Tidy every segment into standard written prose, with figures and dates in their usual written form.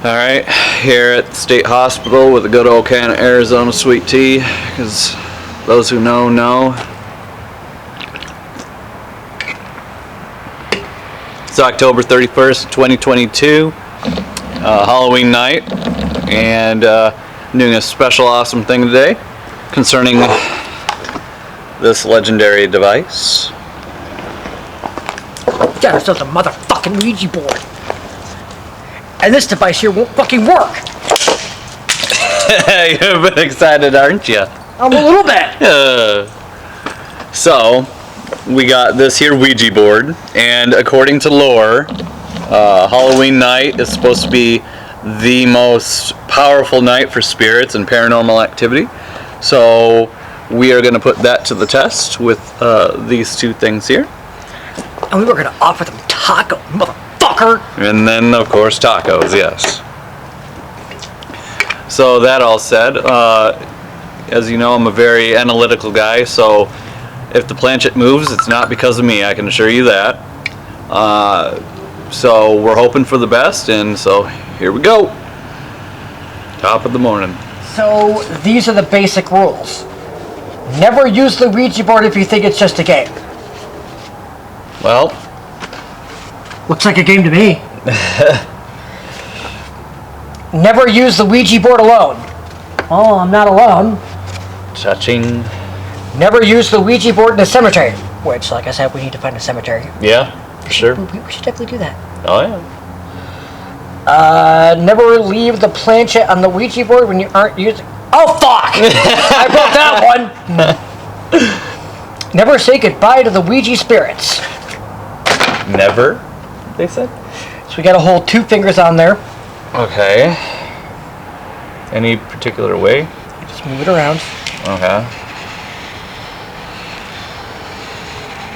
Alright, here at the state hospital with a good old can of Arizona sweet tea, because those who know, know. It's October 31st, 2022, Halloween night, and I'm doing a special awesome thing today concerning this legendary device. Yeah, there's a motherfucking Ouija board. And this device here won't fucking work. You've been excited, aren't you? I'm a little bit. So, we got this here Ouija board, and according to lore, Halloween night is supposed to be the most powerful night for spirits and paranormal activity. So, we are going to put that to the test with these two things here. And we were going to offer them tacos, motherfucker. And then, of course, tacos, yes. So, that all said, as you know, I'm a very analytical guy, so if the planchette moves, it's not because of me, I can assure you that. So, we're hoping for the best, and so here we go. Top of the morning. So, these are the basic rules. Never use the Ouija board if you think it's just a game. Well, looks like a game to me. Never use the Ouija board alone. Oh, I'm not alone. Touching. Never use the Ouija board in a cemetery. Which, like I said, we need to find a cemetery. Yeah, for sure. We should definitely do that. Oh, yeah. Never leave the planchette on the Ouija board when you aren't using... Oh, fuck! I broke that one! Never say goodbye to the Ouija spirits. Never, they said? So we gotta hold 2 fingers on there. Okay. Any particular way? Just move it around. Okay.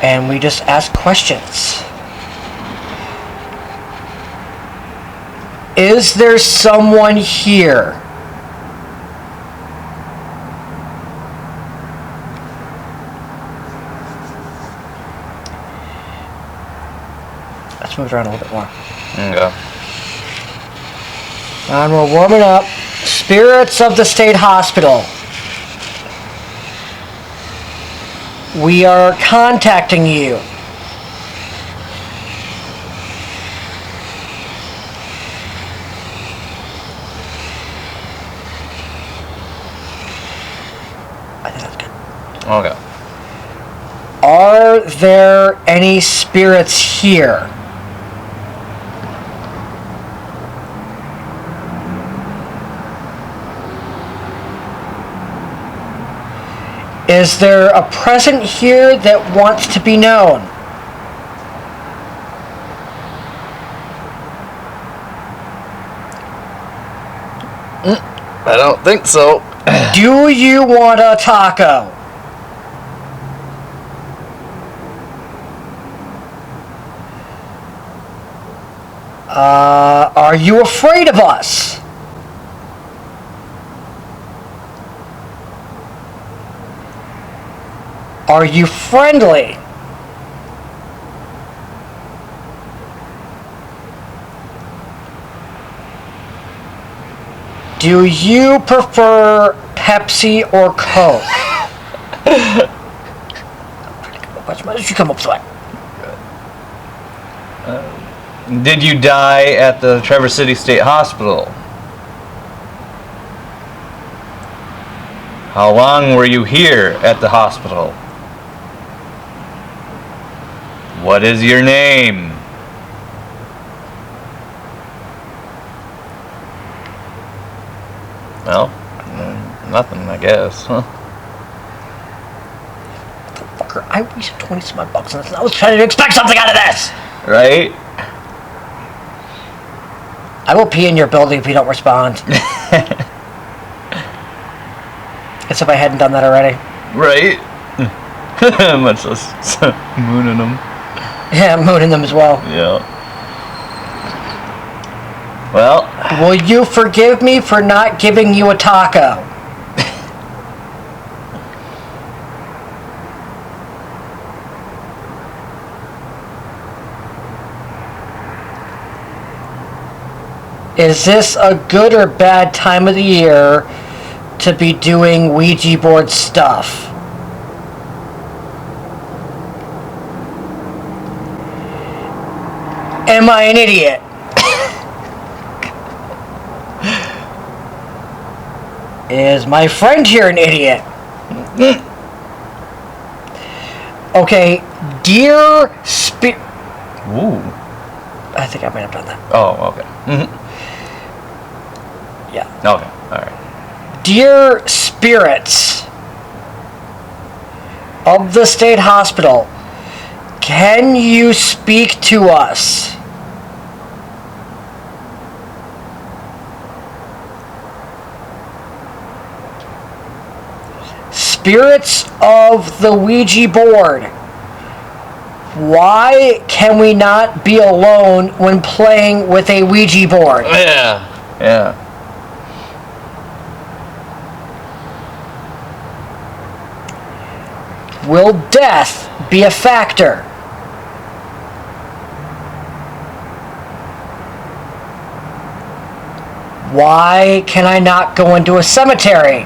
And we just ask questions. Is there someone here? Let's move it around a little bit more. Okay. And we're warming up. Spirits of the state hospital. We are contacting you. I think that's good. Okay. Are there any spirits here? Is there a present here that wants to be known? I don't think so. Do you want a taco? Are you afraid of us? Are you friendly? Do you prefer Pepsi or Coke? What did you come up with? Did you die at the Traverse City State Hospital? How long were you here at the hospital? What is your name? Well, nothing, I guess. Huh? Fucker, I wasted 20 some bucks on this. I was trying to expect something out of this. Right? I will pee in your building if you don't respond. As if I hadn't done that already. Right? Much less mooning them. Yeah, I'm mooning them as well. Yeah. Well. Will you forgive me for not giving you a taco? Is this a good or bad time of the year to be doing Ouija board stuff? Am I an idiot? Is my friend here an idiot? Okay, dear Ooh. I think I might have done that. Oh, okay. Yeah. Okay, alright. Dear spirits of the state hospital, can you speak to us? Spirits of the Ouija board, why can we not be alone when playing with a Ouija board? Yeah. Will death be a factor? Why can I not go into a cemetery?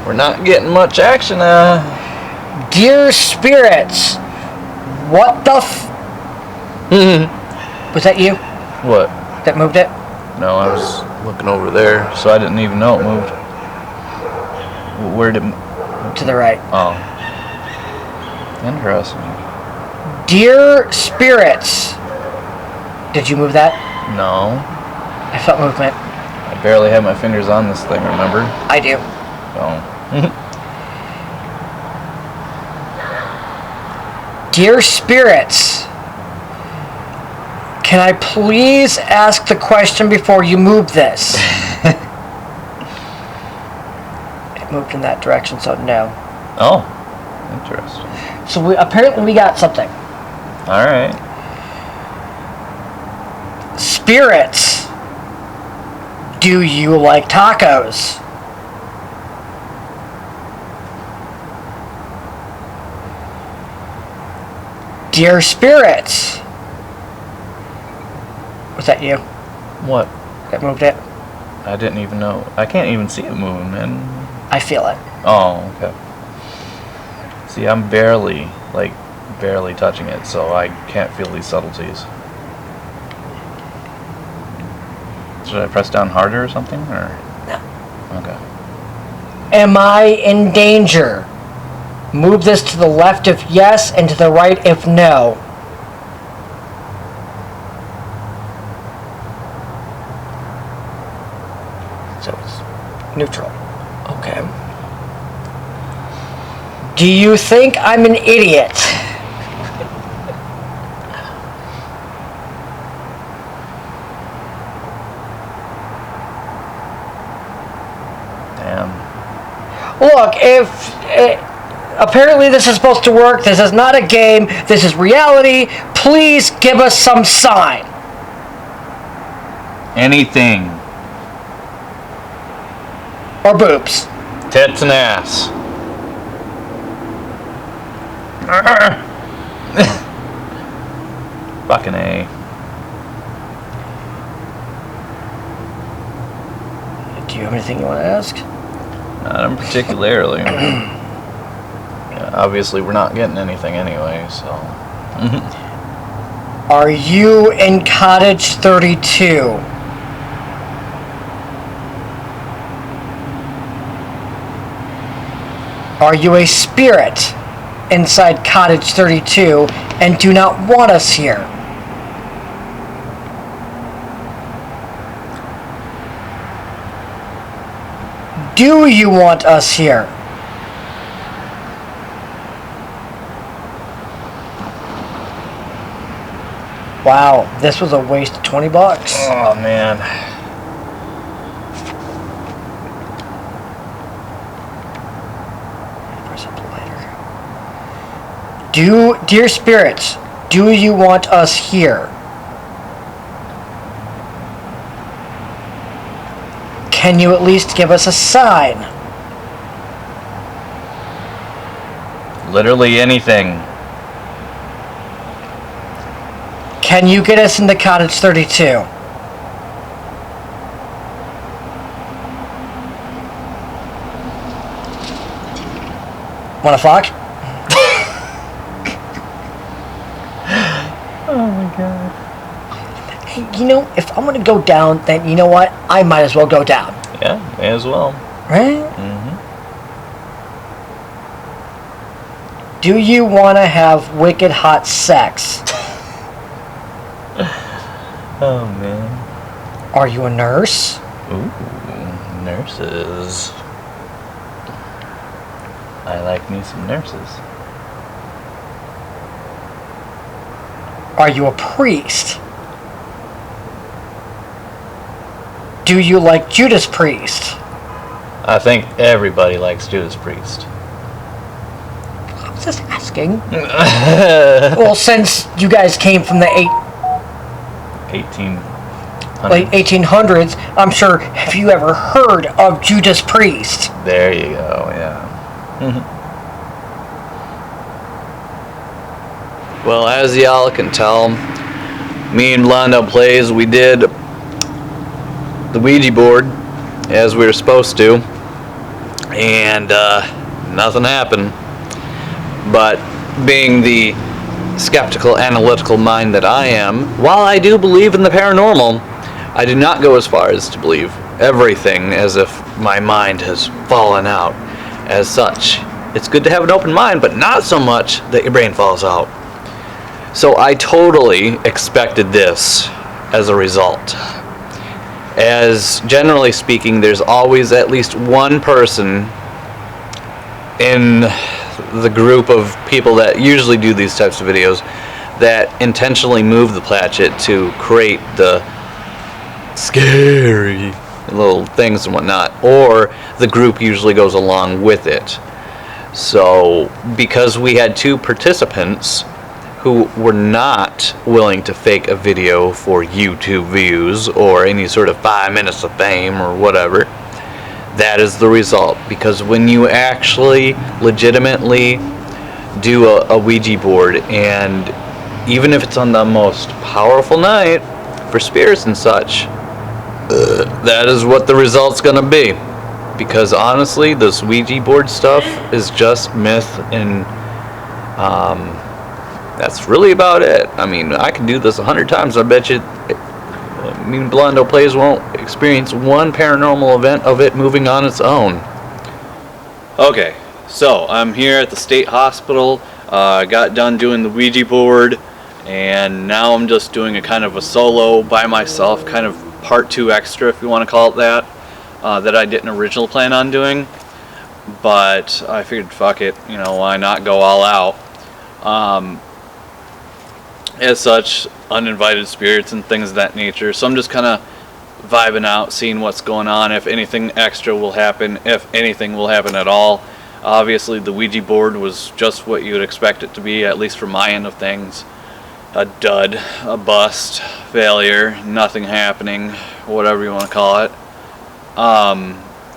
We're not getting much action, Dear spirits, what the Was that you What? that moved it? No, I was looking over there, so I didn't even know it moved. Where did it... To the right. Oh. Interesting. Dear spirits, did you move that? No. I felt movement. I barely have my fingers on this thing, remember? I do. Oh. Dear spirits, can I please ask the question before you move this? It moved in that direction, so no. Oh. Interesting. So apparently we got something. Alright. Spirits, do you like tacos? Dear spirits, was that you What? that moved it? I didn't even know. I can't even see it moving, man. I feel it. Oh, okay. See, I'm barely touching it, so I can't feel these subtleties. Should I press down harder or something, or? No. Okay. Am I in danger? Move this to the left if yes, and to the right if no. So it's neutral. Okay. Do you think I'm an idiot? Damn. Look, if apparently this is supposed to work, this is not a game, this is reality, please give us some sign. Anything. Or boobs. Tits and ass. Fucking A. Do you have anything you want to ask? Not in particularly. Yeah, obviously, we're not getting anything anyway, so. Are you in Cottage 32? Are you a spirit inside Cottage 32 and do not want us here? Do you want us here? Wow, this was a waste of $20. Oh, man. Press up the lighter. Dear spirits, do you want us here? Can you at least give us a sign? Literally anything. Can you get us into Cottage 32? Wanna fuck? Oh my god. Hey, you know, if I'm gonna go down, then you know what? I might as well go down. Yeah, may as well. Right? Mm-hmm. Do you wanna have wicked hot sex? Oh man. Are you a nurse? Ooh, nurses. I like me some nurses. Are you a priest? Do you like Judas Priest? I think everybody likes Judas Priest. I was just asking. Well, since you guys came from the 1800s. late 1800s, I'm sure, have you ever heard of Judas Priest? There you go, yeah. Well, as y'all can tell, me and Blondo Plays, we did the Ouija board as we were supposed to, and nothing happened. But being the skeptical, analytical mind that I am, while I do believe in the paranormal, I do not go as far as to believe everything as if my mind has fallen out as such. It's good to have an open mind, but not so much that your brain falls out. So I totally expected this as a result. As generally speaking, there's always at least one person in the group of people that usually do these types of videos that intentionally move the planchet to create the scary little things and whatnot, or the group usually goes along with it. So because we had two participants who were not willing to fake a video for YouTube views or any sort of 5 minutes of fame or whatever, that is the result. Because when you actually legitimately do a Ouija board, and even if it's on the most powerful night for spirits and such, that is what the result's gonna be. Because honestly, this Ouija board stuff is just myth, and that's really about it. I mean, I can do this 100 times. I bet you. I mean, Blondo Plays won't experience one paranormal event of it moving on its own. Okay, so I'm here at the state hospital. I got done doing the Ouija board, and now I'm just doing a kind of a solo by myself, kind of part 2 extra, if you want to call it that, that I didn't originally plan on doing. But I figured, fuck it, you know, why not go all out? As such, uninvited spirits and things of that nature. So I'm just kind of vibing out, seeing what's going on, if anything extra will happen, if anything will happen at all. Obviously, the Ouija board was just what you would expect it to be, at least from my end of things. A dud, a bust, failure, nothing happening, whatever you want to call it.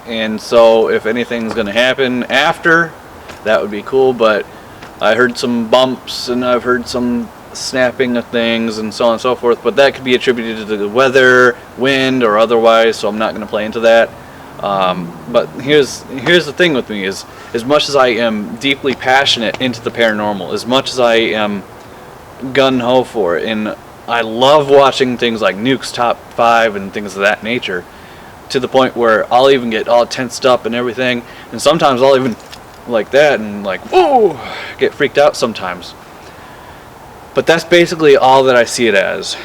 And so if anything's going to happen after, that would be cool, but I heard some bumps and I've heard some snapping of things and so on and so forth, but that could be attributed to the weather, wind, or otherwise, so I'm not going to play into that. But here's the thing with me is, as much as I am deeply passionate into the paranormal, as much as I am gun-ho for it, and I love watching things like Nuke's Top 5 and things of that nature, to the point where I'll even get all tensed up and everything, and sometimes I'll even like that and like, whoa, get freaked out sometimes. But that's basically all that I see it as,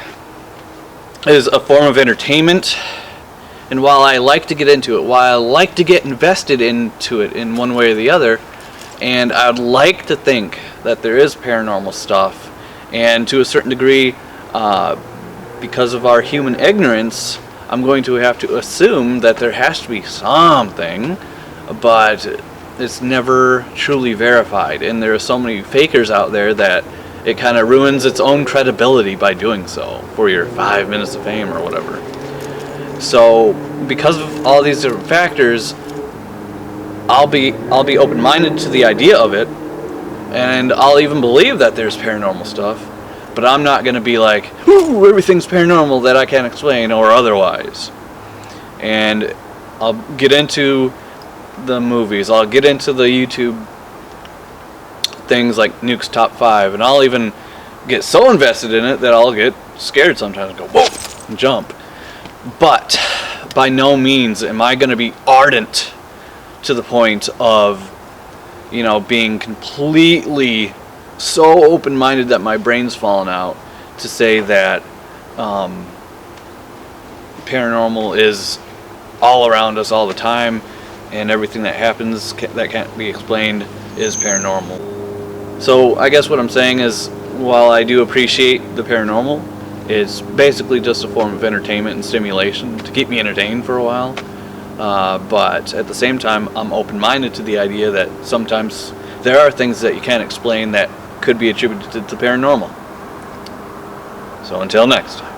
is a form of entertainment. And while I like to get into it, while I like to get invested into it in one way or the other, and I'd like to think that there is paranormal stuff, and to a certain degree, because of our human ignorance, I'm going to have to assume that there has to be something, but it's never truly verified. And there are so many fakers out there that it kind of ruins its own credibility by doing so for your 5 minutes of fame or whatever. So because of all these different factors, I'll be open-minded to the idea of it, And I'll even believe that there's paranormal stuff, but I'm not going to be like, ooh, everything's paranormal that I can't explain or otherwise. And I'll get into the movies, I'll get into the YouTube things like Nuke's Top 5, and I'll even get so invested in it that I'll get scared sometimes and go, whoa, and jump. But by no means am I going to be ardent to the point of, you know, being completely so open-minded that my brain's fallen out to say that paranormal is all around us all the time and everything that happens that can't be explained is paranormal. So I guess what I'm saying is, while I do appreciate the paranormal, it's basically just a form of entertainment and stimulation to keep me entertained for a while. But at the same time, I'm open-minded to the idea that sometimes there are things that you can't explain that could be attributed to paranormal. So until next time.